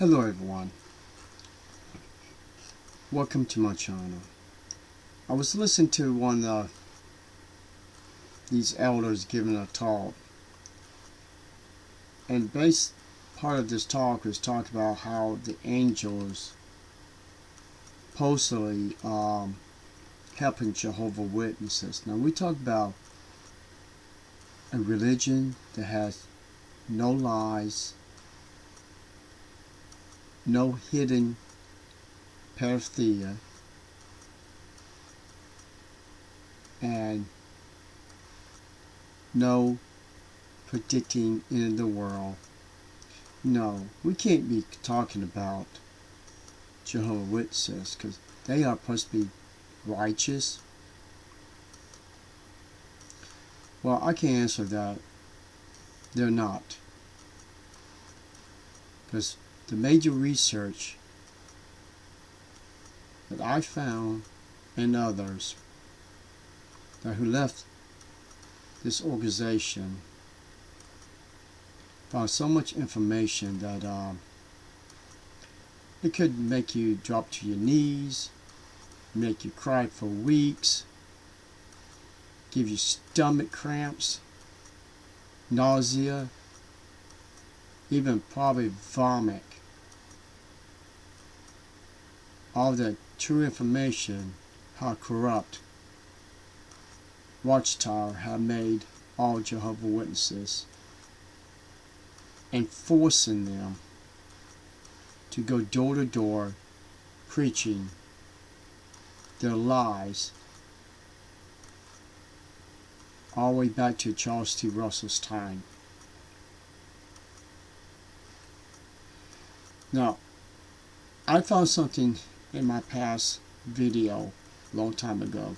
Hello everyone, welcome to my channel. I was listening to one of these elders giving a talk, and base part of this talk was talking about how the angels supposedly helping Jehovah Witnesses. Now we talk about a religion that has no lies, no hidden pedophilia, and no predicting end of the world. No, we can't be talking about Jehovah Witnesses because they are supposed to be righteous. Well, I can't answer that. They're not. Because the major research that I found and others that who left this organization found so much information that it could make you drop to your knees, make you cry for weeks, give you stomach cramps, nausea, even probably vomit. All the true information how corrupt Watchtower have made all Jehovah's Witnesses and forcing them to go door to door preaching their lies all the way back to Charles T. Russell's time. Now, I found something in my past video a long time ago.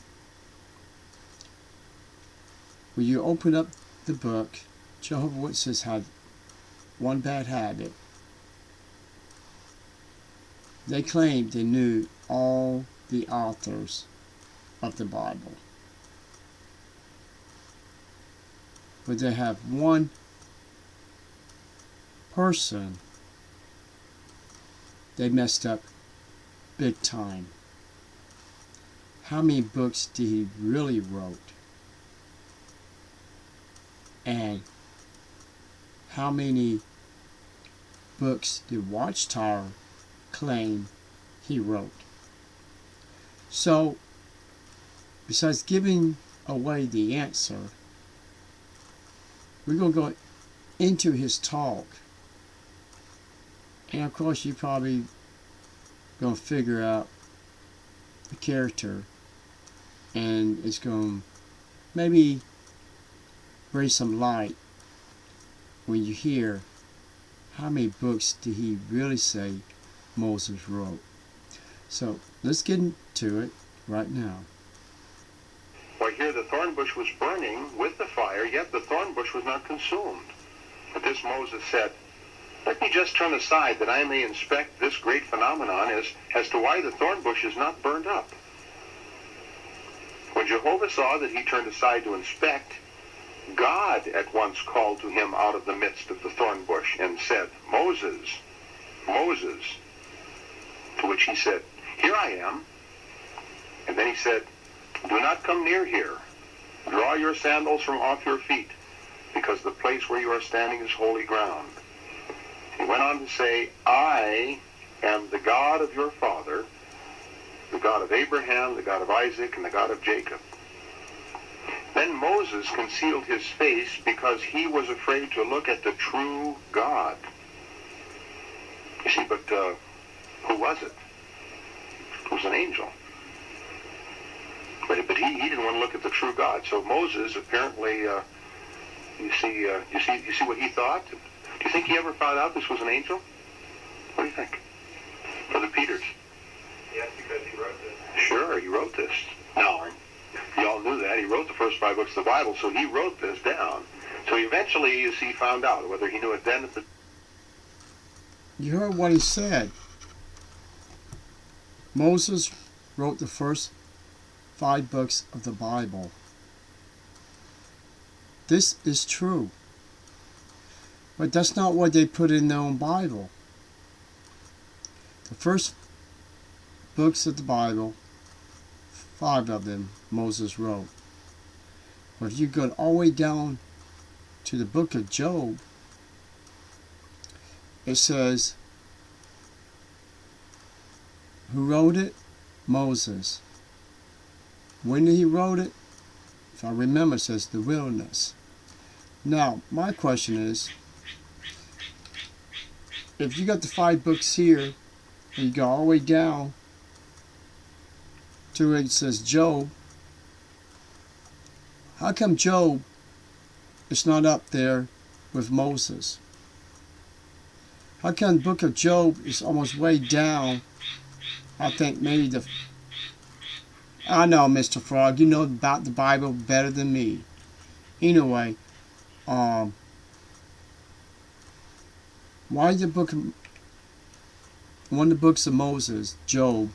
When you open up the book, Jehovah's Witnesses had one bad habit. They claimed they knew all the authors of the Bible. But they have one person they messed up big time. How many books did he really wrote? And how many books did Watchtower claim he wrote? So, besides giving away the answer, we're going to go into his talk. And of course, you probably going to figure out the character, and it's going to maybe bring some light when you hear how many books did he really say Moses wrote. So let's get into it right now. For here the thorn bush was burning with the fire, yet the thorn bush was not consumed. At this Moses said, "Let me just turn aside that I may inspect this great phenomenon as to why the thorn bush is not burned up." When Jehovah saw that he turned aside to inspect, God at once called to him out of the midst of the thorn bush and said, "Moses, Moses." To which he said, "Here I am." And then he said, "Do not come near here. Draw your sandals from off your feet, because the place where you are standing is holy ground." He went on to say, "I am the God of your father, the God of Abraham, the God of Isaac, and the God of Jacob." Then Moses concealed his face because he was afraid to look at the true God. You see, but who was it? It was an angel. But he didn't want to look at the true God. So Moses apparently, you see what he thought? Do you think he ever found out this was an angel? What do you think? Brother Peters? Yes, because he wrote this. Sure, he wrote this. No, you all knew that. He wrote the first 5 books of the Bible, so he wrote this down. So eventually, you see, found out whether he knew it then. You heard what he said. Moses wrote the first 5 books of the Bible. This is true. But that's not what they put in their own Bible. The first books of the Bible, 5 of them Moses wrote. But if you go all the way down to the book of Job, it says, who wrote it? Moses. When he wrote it? If I remember, it says the wilderness. Now, my question is, if you got the 5 books here, and you go all the way down to where it says Job, how come Job is not up there with Moses? How come the book of Job is almost way down? I think maybe I know, Mr. Frog, you know about the Bible better than me. Anyway, why one of the books of Moses, Job,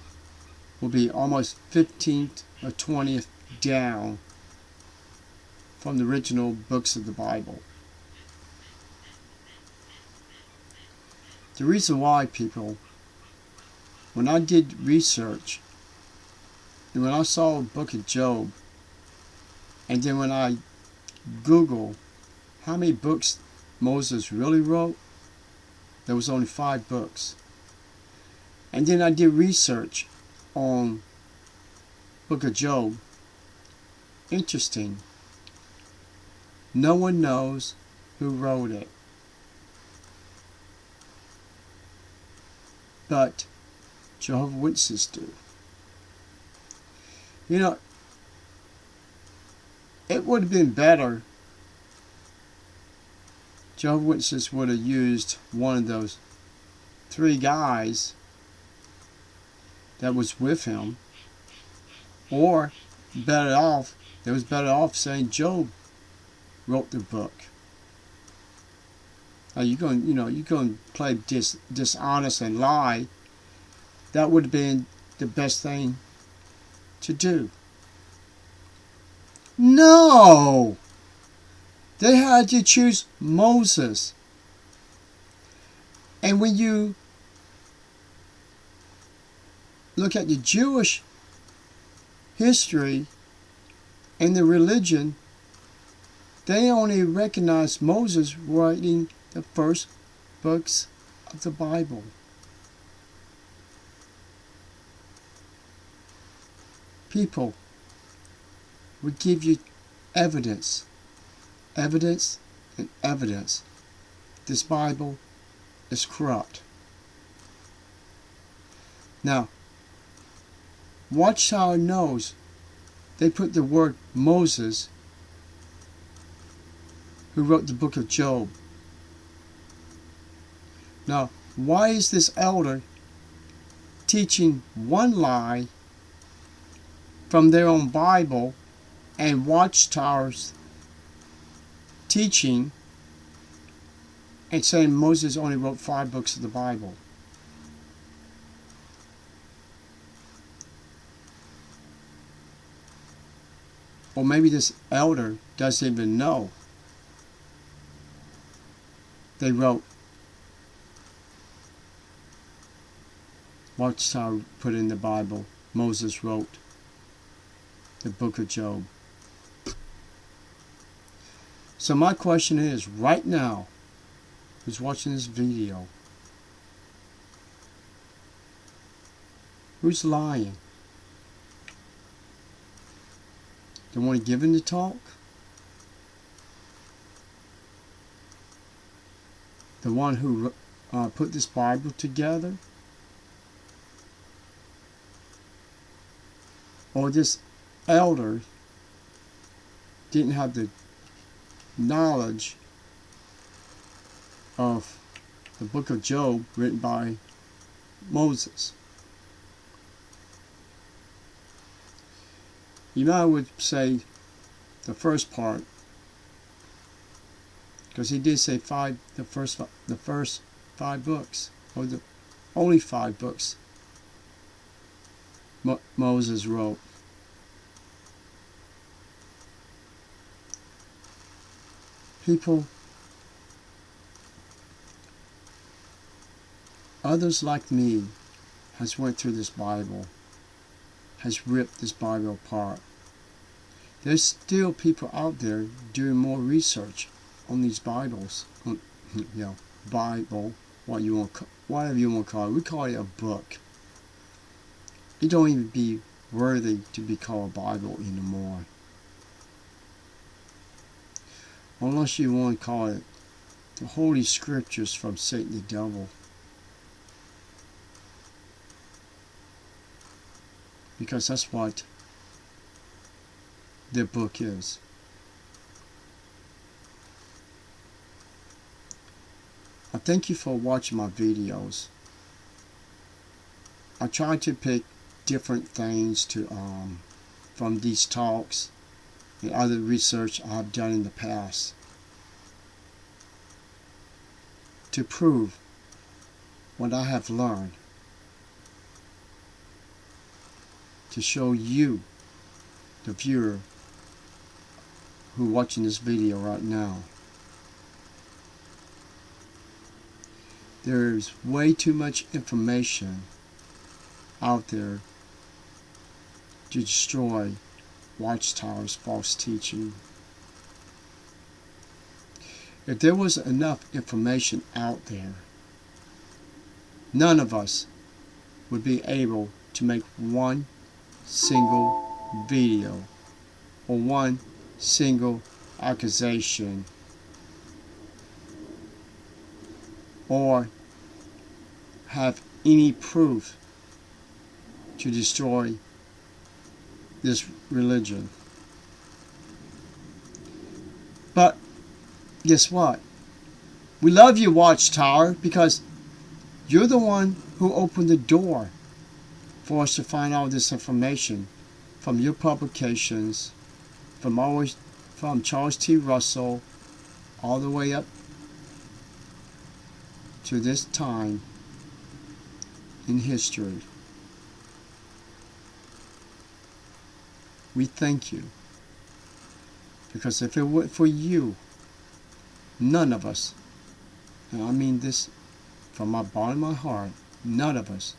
will be almost 15th or 20th down from the original books of the Bible? The reason why, people, when I did research, and when I saw the book of Job, and then when I Google how many books Moses really wrote, there was only 5 books. And then I did research on book of Job. Interesting. No one knows who wrote it. But Jehovah's Witnesses do. You know, it would have been better Jehovah's Witnesses would have used one of those 3 guys that was with him, or better off, it was better off saying Job wrote the book. Now you're going to play dishonest and lie. That would have been the best thing to do. No! They had to choose Moses. And when you look at the Jewish history and the religion, they only recognize Moses writing the first books of the Bible. People, we give you evidence, evidence, and evidence. This Bible is corrupt. Now, Watchtower knows they put the word Moses, who wrote the book of Job. Now, why is this elder teaching one lie from their own Bible and Watchtower's teaching and saying Moses only wrote 5 books of the Bible? Or maybe this elder doesn't even know they wrote, Watchtower put in the Bible, Moses wrote the book of Job. So my question is, right now, who's watching this video, who's lying? The one giving the talk? The one who put this Bible together? Or this elder didn't have the knowledge of the book of Job written by Moses? You know, I would say the first part, because he did say the first 5 books, or the only 5 books Moses wrote. People, others like me has went through this Bible, has ripped this Bible apart. There's still people out there doing more research on these Bibles. Bible, whatever you want to call it. We call it a book. It don't even be worthy to be called a Bible anymore. Unless you want to call it the Holy Scriptures from Satan the devil. Because that's what their book is. I thank you for watching my videos. I try to pick different things to from these talks and other research I've done in the past to prove what I have learned, to show you, the viewer who is watching this video right now. There's way too much information out there to destroy Watchtower's false teaching. If there was enough information out there, none of us would be able to make one single video or one single accusation or have any proof to destroy this religion. But guess what? We love you, Watchtower, because you're the one who opened the door for us to find all this information from your publications, from Charles T. Russell, all the way up to this time in history. We thank you, because if it weren't for you, none of us, and I mean this from my bottom of my heart, none of us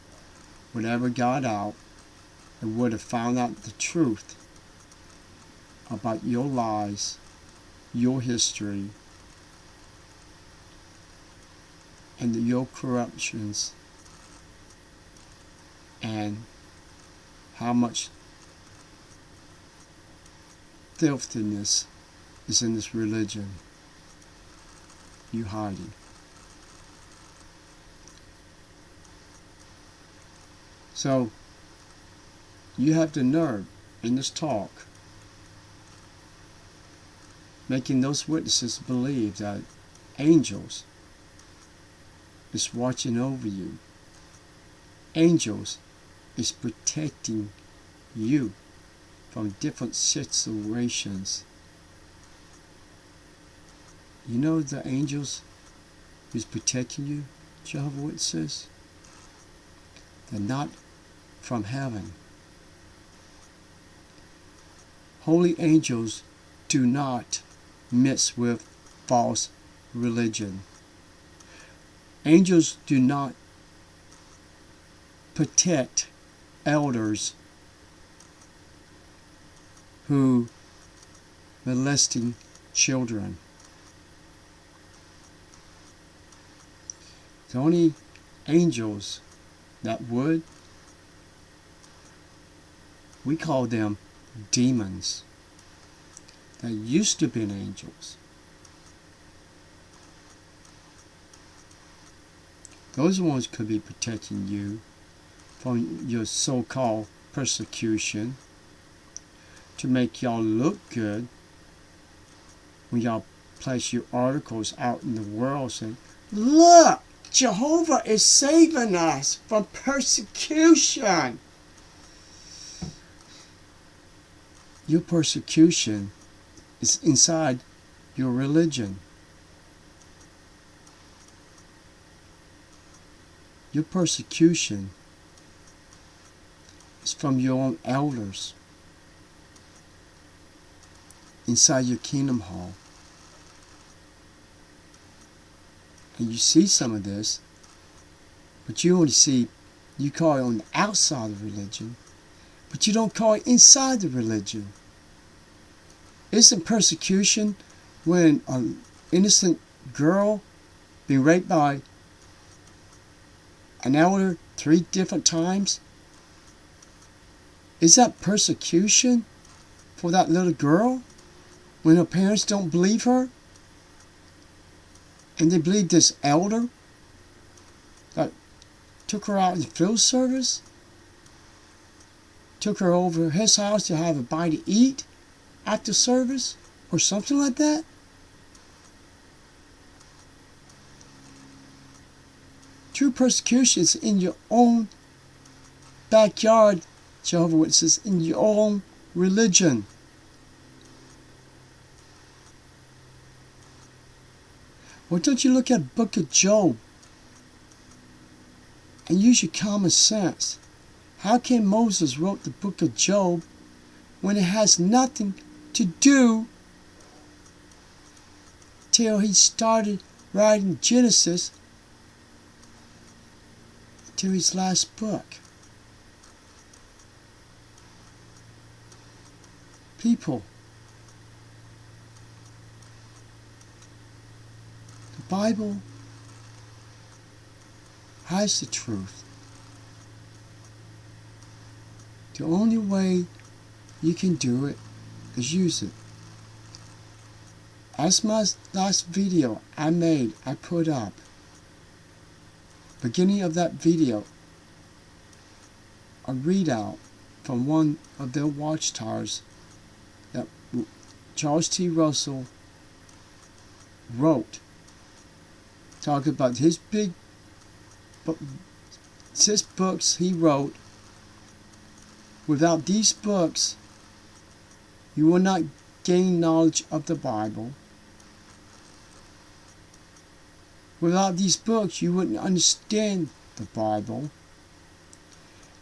would ever got out and would have found out the truth about your lies, your history, and your corruptions, and how much filthiness is in this religion you hiding. So you have the nerve in this talk making those witnesses believe that angels is watching over you. Angels is protecting you from different situations. You know the angels who's protecting you, Jehovah's Witnesses? They're not from heaven. Holy angels do not mix with false religion. Angels do not protect elders who molesting children. The only angels that would, we call them demons. That used to be angels. Those ones could be protecting you from your so-called persecution, to make y'all look good when y'all place your articles out in the world saying, look, Jehovah is saving us from persecution. Your persecution is inside your religion. Your persecution is from your own elders inside your kingdom hall. And you see some of this, but you You call it on the outside of religion, but you don't call it inside the religion. Isn't persecution when an innocent girl being raped by an elder 3 different times? Is that persecution for that little girl when her parents don't believe her? And they believe this elder that took her out in field service, took her over his house to have a bite to eat after service, or something like that? True persecution is in your own backyard, Jehovah's Witnesses, in your own religion. Why don't you look at the book of Job and use your common sense? How can Moses wrote the book of Job when it has nothing to do till he started writing Genesis to his last book? People, the Bible has the truth. The only way you can do it is use it. As my last video I put up, beginning of that video, a readout from one of their watchtowers that Charles T. Russell wrote, talking about his books he wrote. Without these books, you will not gain knowledge of the Bible. Without these books, you wouldn't understand the Bible.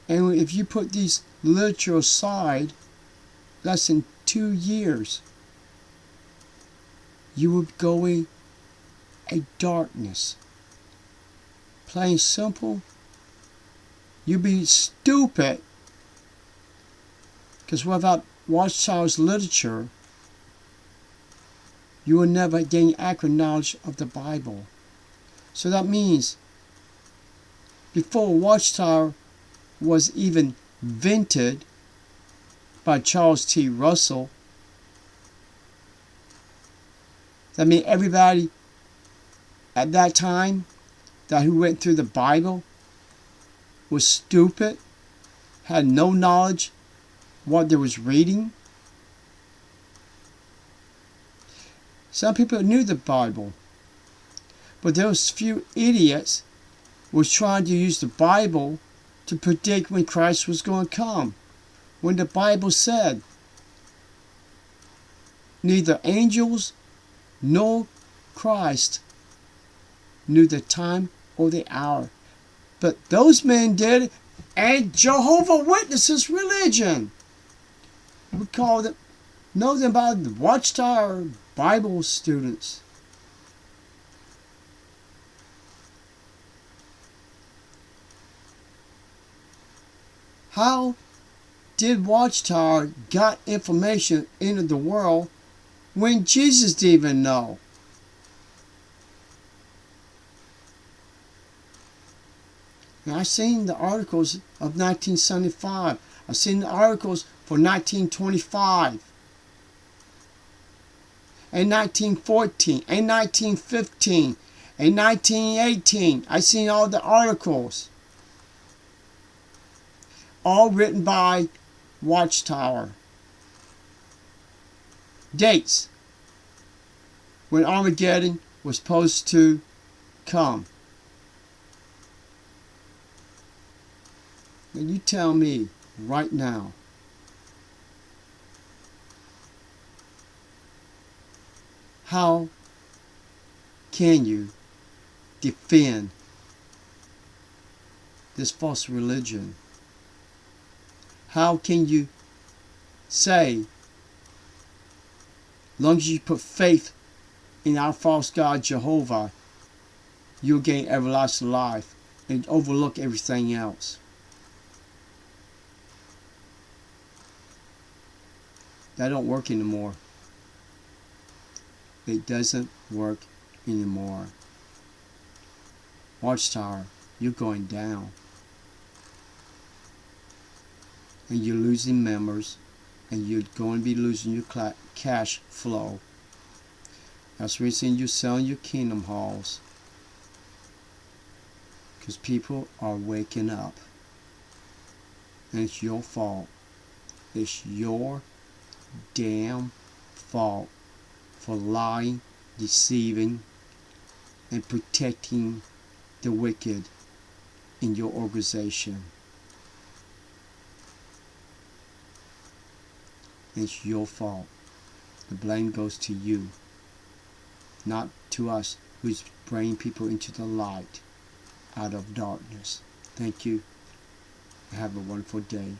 And if you put these literature aside, less than 2 years, you would go in a darkness. Plain simple, you'd be stupid. Because without Watchtower's literature, you will never gain accurate knowledge of the Bible. So that means before Watchtower was even invented by Charles T. Russell, that means everybody at that time that who went through the Bible was stupid, had no knowledge what they was reading. Some people knew the Bible, but those few idiots was trying to use the Bible to predict when Christ was going to come, when the Bible said neither angels nor Christ knew the time or the hour. But those men did, and Jehovah's Witnesses religion. We know them by the Watchtower Bible students. How did Watchtower got information into the world when Jesus didn't even know? And I've seen the articles of 1975. I've seen the articles for 1925 and 1914 and 1915 and 1918. I've seen all the articles. All written by Watchtower. Dates when Armageddon was supposed to come. And you tell me right now, how can you defend this false religion? How can you say, as long as you put faith in our false God Jehovah, you'll gain everlasting life and overlook everything else? That don't work anymore. It doesn't work anymore. Watchtower, you're going down. And you're losing members. And you're going to be losing your cash flow. That's the reason you're selling your Kingdom Halls. Because people are waking up. And it's your fault. It's your damn fault for lying, deceiving, and protecting the wicked in your organization. It's your fault. The blame goes to you, not to us who's bringing people into the light out of darkness. Thank you. Have a wonderful day.